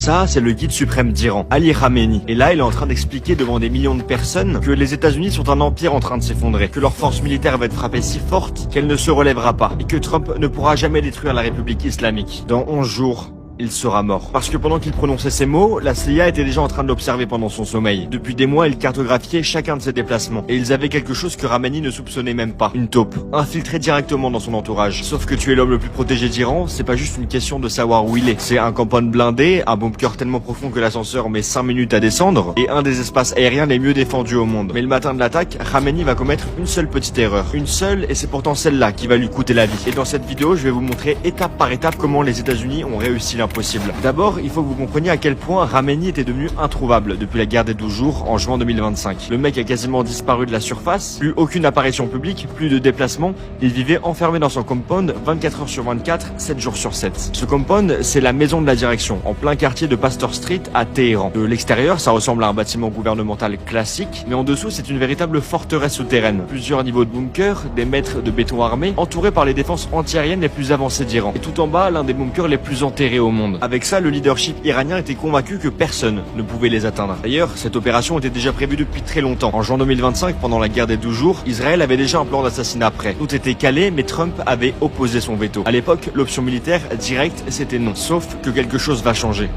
Ça, c'est le guide suprême d'Iran, Ali Khamenei. Et là, il est en train d'expliquer devant des millions de personnes que les États-Unis sont un empire en train de s'effondrer, que leur force militaire va être frappée si forte qu'elle ne se relèvera pas, et que Trump ne pourra jamais détruire la République islamique. Dans 11 jours, il sera mort. Parce que pendant qu'il prononçait ces mots, la CIA était déjà en train de l'observer pendant son sommeil. Depuis des mois, ils cartographiaient chacun de ses déplacements. Et ils avaient quelque chose que Khamenei ne soupçonnait même pas. Une taupe, infiltrée directement dans son entourage. Sauf que tuer l'homme le plus protégé d'Iran, c'est pas juste une question de savoir où il est. C'est un compound blindé, un bunker tellement profond que l'ascenseur met 5 minutes à descendre, et un des espaces aériens les mieux défendus au monde. Mais le matin de l'attaque, Khamenei va commettre une seule petite erreur. Une seule, et c'est pourtant celle-là qui va lui coûter la vie. Et dans cette vidéo, je vais vous montrer étape par étape comment les États-Unis ont réussi l'impossible. D'abord, il faut que vous compreniez à quel point Khamenei était devenu introuvable depuis la guerre des 12 jours en juin 2025. Le mec a quasiment disparu de la surface, plus aucune apparition publique, plus de déplacements, il vivait enfermé dans son compound 24 heures sur 24, 7 jours sur 7. Ce compound, c'est la maison de la direction, en plein quartier de Pastor Street à Téhéran. De l'extérieur, ça ressemble à un bâtiment gouvernemental classique, mais en dessous, c'est une véritable forteresse souterraine. Plusieurs niveaux de bunkers, des mètres de béton armé, entourés par les défenses antiaériennes les plus avancées d'Iran. Et tout en bas, l'un des bunkers les plus enterrés au monde. Avec ça, le leadership iranien était convaincu que personne ne pouvait les atteindre. D'ailleurs, cette opération était déjà prévue depuis très longtemps. En juin 2025, pendant la guerre des 12 jours, Israël avait déjà un plan d'assassinat prêt. Tout était calé, mais Trump avait opposé son veto. À l'époque, l'option militaire directe, c'était non. Sauf que quelque chose va changer.